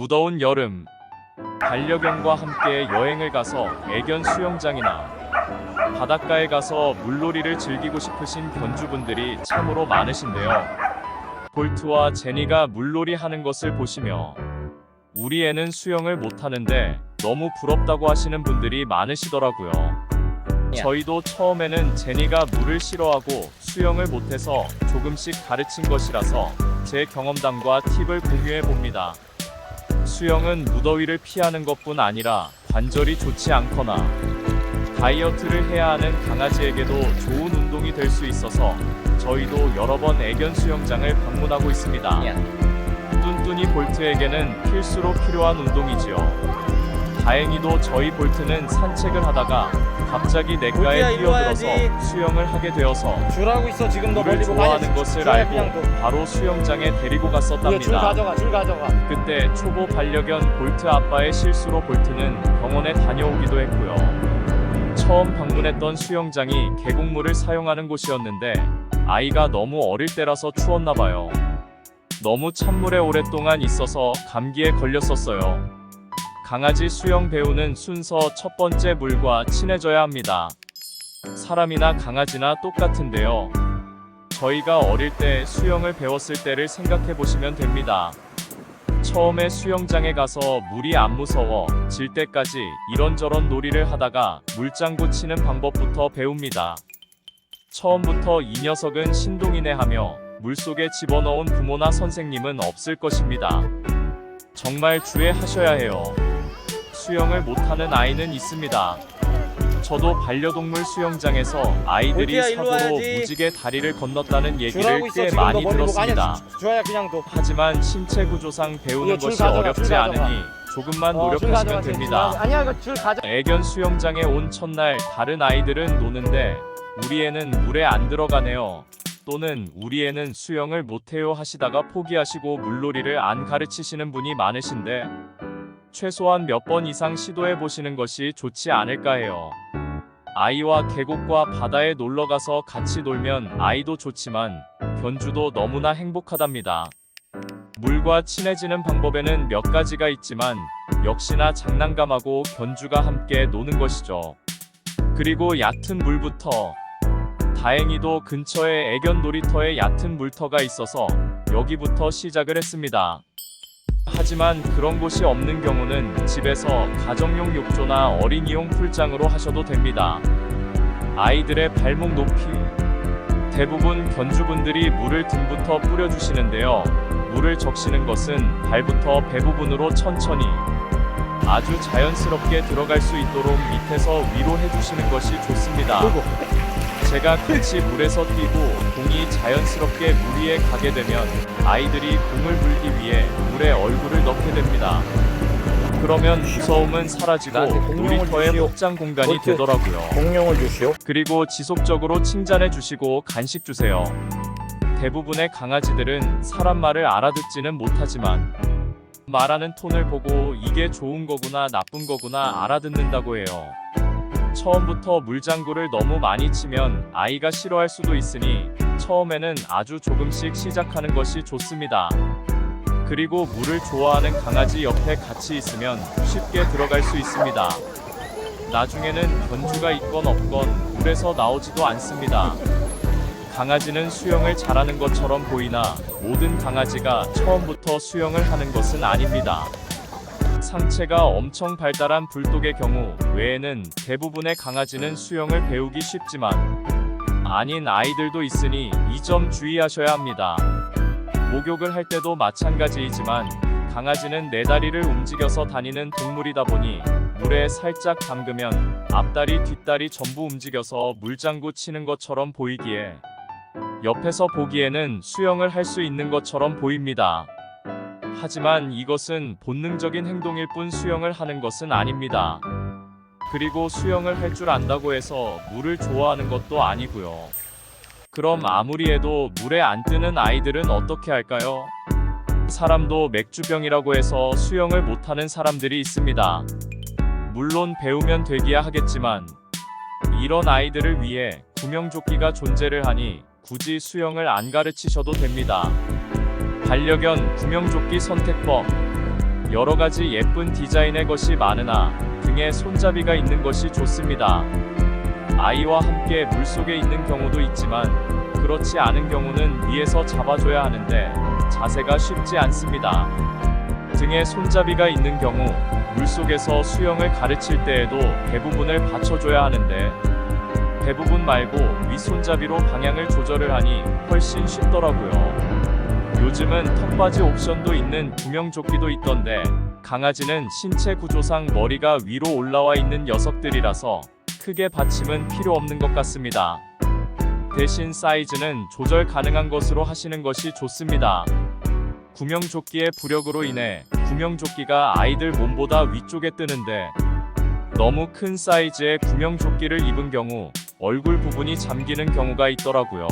무더운 여름, 반려견과 함께 여행을 가서 애견 수영장이나 바닷가에 가서 물놀이를 즐기고 싶으신 견주분들이 참으로 많으신데요. 볼트와 제니가 물놀이 하는 것을 보시며 우리 애는 수영을 못하는데 너무 부럽다고 하시는 분들이 많으시더라고요. 저희도 처음에는 제니가 물을 싫어하고 수영을 못해서 조금씩 가르친 것이라서 제 경험담과 팁을 공유해 봅니다. 수영은 무더위를 피하는 것뿐 아니라 관절이 좋지 않거나 다이어트를 해야 하는 강아지에게도 좋은 운동이 될 수 있어서 저희도 여러 번 애견 수영장을 방문하고 있습니다. 뚠뚠이 볼트에게는 필수로 필요한 운동이지요. 다행히도 저희 볼트는 산책을 하다가 갑자기 냇가에 뛰어들어서 수영을 하게 되어서 줄하고 있어. 지금 너 물을 멀리 보고 좋아하는 것을 알고 그냥 바로 수영장에 데리고 줄 갔었답니다. 가져가. 줄 가져가. 그때 초보 반려견 볼트 아빠의 실수로 볼트는 병원에 다녀오기도 했고요. 처음 방문했던 수영장이 계곡물을 사용하는 곳이었는데 아이가 너무 어릴 때라서 추웠나봐요. 너무 찬물에 오랫동안 있어서 감기에 걸렸었어요. 강아지 수영 배우는 순서 첫 번째 물과 친해져야 합니다. 사람이나 강아지나 똑같은데요. 저희가 어릴 때 수영을 배웠을 때를 생각해 보시면 됩니다. 처음에 수영장에 가서 물이 안 무서워 질 때까지 이런저런 놀이를 하다가 물장구 치는 방법부터 배웁니다. 처음부터 이 녀석은 신동이네 하며 물속에 집어넣은 부모나 선생님은 없을 것입니다. 정말 주의하셔야 해요. 수영을 못하는 아이는 있습니다. 저도 반려동물 수영장에서 아이들이 볼트야, 일로 사고로 와야지. 무지개 다리를 건넜다는 얘기를 줄하고 있어. 꽤 지금 너 많이 멀리 보고 들었습니다. 줘야 그냥 둬. 하지만 신체 구조상 배우는 이거 줄 것이 가져가, 어렵지 줄 가져가. 않으니 조금만 줄 노력하시면 가져가, 됩니다. 아니야, 이거 줄 가져. 애견 수영장에 온 첫날 다른 아이들은 노는데 우리 애는 물에 안 들어가네요. 또는 우리 애는 수영을 못해요 하시다가 포기하시고 물놀이를 안 가르치시는 분이 많으신데 최소한 몇 번 이상 시도해 보시는 것이 좋지 않을까 해요. 아이와 계곡과 바다에 놀러가서 같이 놀면 아이도 좋지만 견주도 너무나 행복하답니다. 물과 친해지는 방법에는 몇 가지가 있지만 역시나 장난감하고 견주가 함께 노는 것이죠. 그리고 얕은 물부터. 다행히도 근처에 애견 놀이터에 얕은 물터가 있어서 여기부터 시작을 했습니다. 하지만 그런 곳이 없는 경우는 집에서 가정용 욕조나 어린이용 풀장으로 하셔도 됩니다. 아이들의 발목 높이. 대부분 견주분들이 물을 등부터 뿌려주시는데요. 물을 적시는 것은 발부터 배 부분으로 천천히 아주 자연스럽게 들어갈 수 있도록 밑에서 위로 해주시는 것이 좋습니다. 제가 같이 물에서 뛰고 공이 자연스럽게 물 위에 가게 되면 아이들이 공을 물기 위해 물에 얼굴을 넣게 됩니다. 그러면 무서움은 사라지고 놀이터의 확장 공간이 되더라고요. 공룡을 주시오. 그리고 지속적으로 칭찬해 주시고 간식 주세요. 대부분의 강아지들은 사람 말을 알아듣지는 못하지만 말하는 톤을 보고 이게 좋은 거구나 나쁜 거구나 알아듣는다고 해요. 처음부터 물장구를 너무 많이 치면 아이가 싫어할 수도 있으니 처음에는 아주 조금씩 시작하는 것이 좋습니다. 그리고 물을 좋아하는 강아지 옆에 같이 있으면 쉽게 들어갈 수 있습니다. 나중에는 견주가 있건 없건 물에서 나오지도 않습니다. 강아지는 수영을 잘하는 것처럼 보이나 모든 강아지가 처음부터 수영을 하는 것은 아닙니다. 상체가 엄청 발달한 불독의 경우 외에는 대부분의 강아지는 수영을 배우기 쉽지만 아닌 아이들도 있으니 이 점 주의하셔야 합니다. 목욕을 할 때도 마찬가지이지만 강아지는 네 다리를 움직여서 다니는 동물이다 보니 물에 살짝 담그면 앞다리 뒷다리 전부 움직여서 물장구 치는 것처럼 보이기에 옆에서 보기에는 수영을 할 수 있는 것처럼 보입니다. 하지만 이것은 본능적인 행동일 뿐 수영을 하는 것은 아닙니다. 그리고 수영을 할 줄 안다고 해서 물을 좋아하는 것도 아니고요. 그럼 아무리 해도 물에 안 뜨는 아이들은 어떻게 할까요? 사람도 맥주병이라고 해서 수영을 못하는 사람들이 있습니다. 물론 배우면 되기야 하겠지만 이런 아이들을 위해 구명조끼가 존재를 하니 굳이 수영을 안 가르치셔도 됩니다. 반려견 구명조끼 선택법. 여러가지 예쁜 디자인의 것이 많으나 등에 손잡이가 있는 것이 좋습니다. 아이와 함께 물속에 있는 경우도 있지만 그렇지 않은 경우는 위에서 잡아줘야 하는데 자세가 쉽지 않습니다. 등에 손잡이가 있는 경우 물속에서 수영을 가르칠 때에도 대부분을 받쳐줘야 하는데 대부분 말고 윗손잡이로 방향을 조절을 하니 훨씬 쉽더라고요. 요즘은 턱받이 옵션도 있는 구명조끼도 있던데 강아지는 신체 구조상 머리가 위로 올라와 있는 녀석들이라서 크게 받침은 필요 없는 것 같습니다. 대신 사이즈는 조절 가능한 것으로 하시는 것이 좋습니다. 구명조끼의 부력으로 인해 구명조끼가 아이들 몸보다 위쪽에 뜨는데 너무 큰 사이즈의 구명조끼를 입은 경우 얼굴 부분이 잠기는 경우가 있더라고요.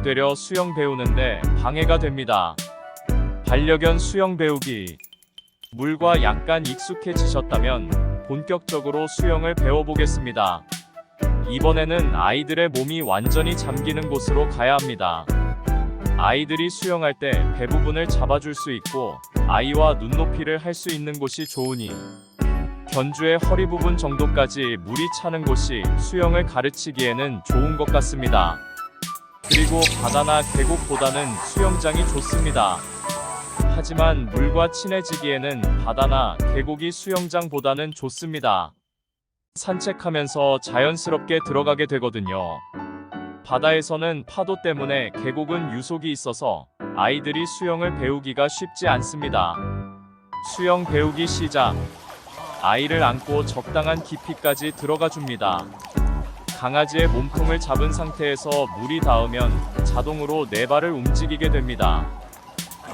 되려 수영 배우는데 방해가 됩니다. 반려견 수영 배우기. 물과 약간 익숙해지셨다면 본격적으로 수영을 배워보겠습니다. 이번에는 아이들의 몸이 완전히 잠기는 곳으로 가야 합니다. 아이들이 수영할 때 배 부분을 잡아줄 수 있고 아이와 눈높이를 할 수 있는 곳이 좋으니 견주의 허리 부분 정도까지 물이 차는 곳이 수영을 가르치기에는 좋은 것 같습니다. 그리고 바다나 계곡보다는 수영장이 좋습니다. 하지만 물과 친해지기에는 바다나 계곡이 수영장보다는 좋습니다. 산책하면서 자연스럽게 들어가게 되거든요. 바다에서는 파도 때문에 계곡은 유속이 있어서 아이들이 수영을 배우기가 쉽지 않습니다. 수영 배우기 시작. 아이를 안고 적당한 깊이까지 들어가 줍니다. 강아지의 몸통을 잡은 상태에서 물이 닿으면 자동으로 네 발을 움직이게 됩니다.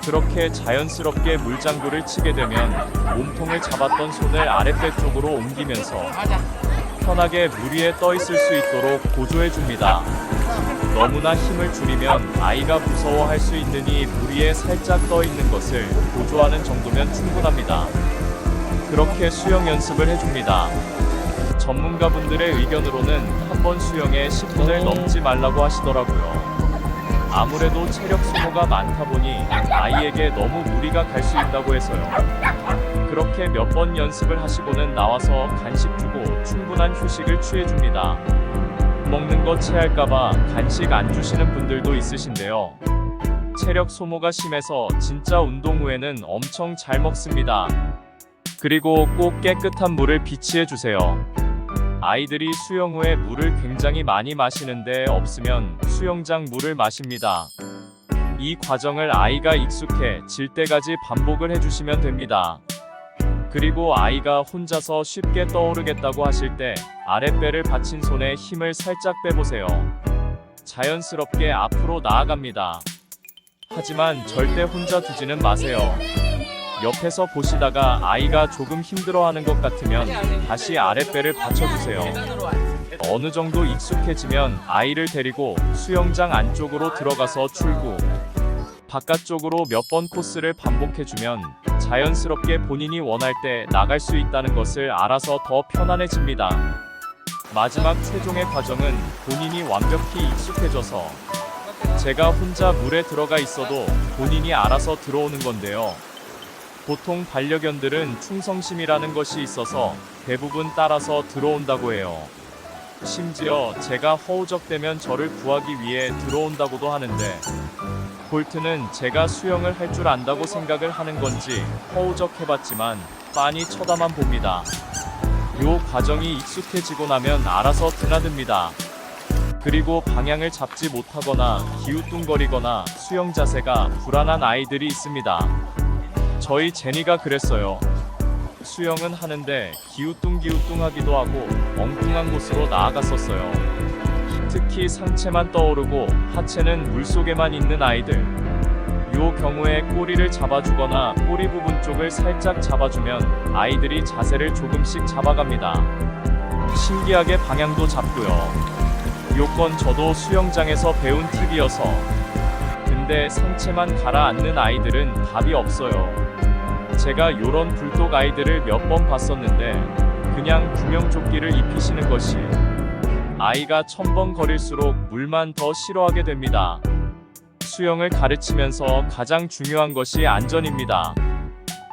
그렇게 자연스럽게 물장구를 치게 되면 몸통을 잡았던 손을 아랫배 쪽으로 옮기면서 편하게 물 위에 떠 있을 수 있도록 보조해 줍니다. 너무나 힘을 줄이면 아이가 무서워할 수 있으니 물 위에 살짝 떠 있는 것을 보조하는 정도면 충분합니다. 그렇게 수영 연습을 해줍니다. 전문가분들의 의견으로는 한 번 수영에 10분을 넘지 말라고 하시더라고요. 아무래도 체력 소모가 많다 보니 아이에게 너무 무리가 갈 수 있다고 해서요. 그렇게 몇 번 연습을 하시고는 나와서 간식 주고 충분한 휴식을 취해줍니다. 먹는 거 체할까봐 간식 안 주시는 분들도 있으신데요. 체력 소모가 심해서 진짜 운동 후에는 엄청 잘 먹습니다. 그리고 꼭 깨끗한 물을 비치해주세요. 아이들이 수영 후에 물을 굉장히 많이 마시는데 없으면 수영장 물을 마십니다. 이 과정을 아이가 익숙해질 때까지 반복을 해주시면 됩니다. 그리고 아이가 혼자서 쉽게 떠오르겠다고 하실 때 아랫배를 받친 손에 힘을 살짝 빼보세요. 자연스럽게 앞으로 나아갑니다. 하지만 절대 혼자 두지는 마세요. 옆에서 보시다가 아이가 조금 힘들어하는 것 같으면 다시 아랫배를 받쳐주세요. 어느 정도 익숙해지면 아이를 데리고 수영장 안쪽으로 들어가서 출구, 바깥쪽으로 몇 번 코스를 반복해주면 자연스럽게 본인이 원할 때 나갈 수 있다는 것을 알아서 더 편안해집니다. 마지막 최종의 과정은 본인이 완벽히 익숙해져서 제가 혼자 물에 들어가 있어도 본인이 알아서 들어오는 건데요. 보통 반려견들은 충성심이라는 것이 있어서 대부분 따라서 들어온다고 해요. 심지어 제가 허우적대면 저를 구하기 위해 들어온다고도 하는데 볼트는 제가 수영을 할 줄 안다고 생각을 하는 건지 허우적해봤지만 빤히 쳐다만 봅니다. 요 과정이 익숙해지고 나면 알아서 드나듭니다. 그리고 방향을 잡지 못하거나 기우뚱거리거나 수영 자세가 불안한 아이들이 있습니다. 저희 제니가 그랬어요. 수영은 하는데 기우뚱기우뚱하기도 하고 엉뚱한 곳으로 나아갔었어요. 특히 상체만 떠오르고 하체는 물속에만 있는 아이들. 요 경우에 꼬리를 잡아주거나 꼬리 부분 쪽을 살짝 잡아주면 아이들이 자세를 조금씩 잡아갑니다. 신기하게 방향도 잡고요. 요건 저도 수영장에서 배운 팁이어서. 근데 상체만 가라앉는 아이들은 답이 없어요. 제가 요런 불독 아이들을 몇 번 봤었는데 그냥 구명조끼를 입히시는 것이 아이가 1000번 거릴수록 물만 더 싫어하게 됩니다. 수영을 가르치면서 가장 중요한 것이 안전입니다.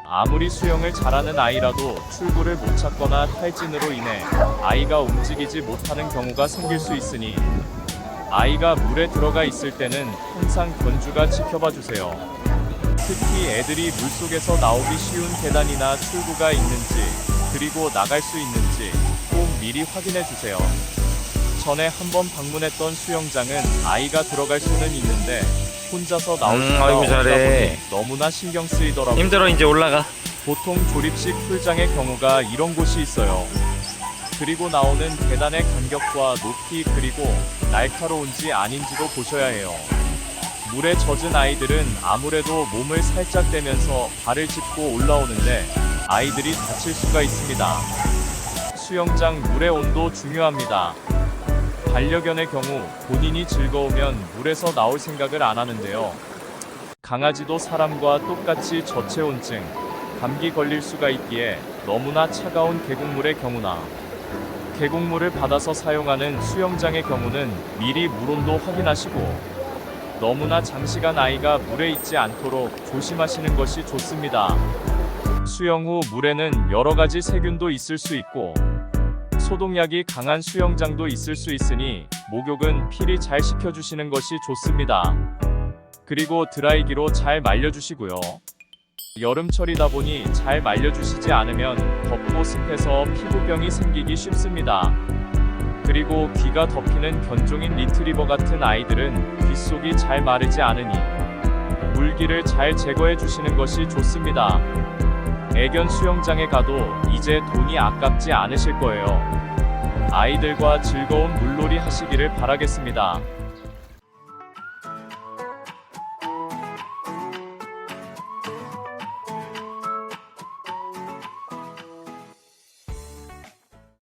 아무리 수영을 잘하는 아이라도 출구를 못 찾거나 탈진으로 인해 아이가 움직이지 못하는 경우가 생길 수 있으니 아이가 물에 들어가 있을 때는 항상 견주가 지켜봐 주세요. 특히 애들이 물속에서 나오기 쉬운 계단이나 출구가 있는지, 그리고 나갈 수 있는지 꼭 미리 확인해 주세요. 전에 한번 방문했던 수영장은 아이가 들어갈 수는 있는데 혼자서 나올 수가 아이고, 없다 잘해. 보니 너무나 신경 쓰이더라고요. 힘들어 이제 올라가. 보통 조립식 풀장의 경우가 이런 곳이 있어요. 그리고 나오는 계단의 간격과 높이, 그리고 날카로운지 아닌지도 보셔야 해요. 물에 젖은 아이들은 아무래도 몸을 살짝 대면서 발을 짚고 올라오는데 아이들이 다칠 수가 있습니다. 수영장 물의 온도 중요합니다. 반려견의 경우 본인이 즐거우면 물에서 나올 생각을 안 하는데요. 강아지도 사람과 똑같이 저체온증, 감기 걸릴 수가 있기에 너무나 차가운 계곡물의 경우나 계곡물을 받아서 사용하는 수영장의 경우는 미리 물온도 확인하시고 너무나 장시간 아이가 물에 있지 않도록 조심하시는 것이 좋습니다. 수영 후 물에는 여러 가지 세균도 있을 수 있고 소독약이 강한 수영장도 있을 수 있으니 목욕은 필히 잘 시켜주시는 것이 좋습니다. 그리고 드라이기로 잘 말려주시고요. 여름철이다 보니 잘 말려주시지 않으면 덥고 습해서 피부병이 생기기 쉽습니다. 그리고 귀가 덮이는 견종인 리트리버 같은 아이들은 귓속이 잘 마르지 않으니 물기를 잘 제거해 주시는 것이 좋습니다. 애견 수영장에 가도 이제 돈이 아깝지 않으실 거예요. 아이들과 즐거운 물놀이 하시기를 바라겠습니다.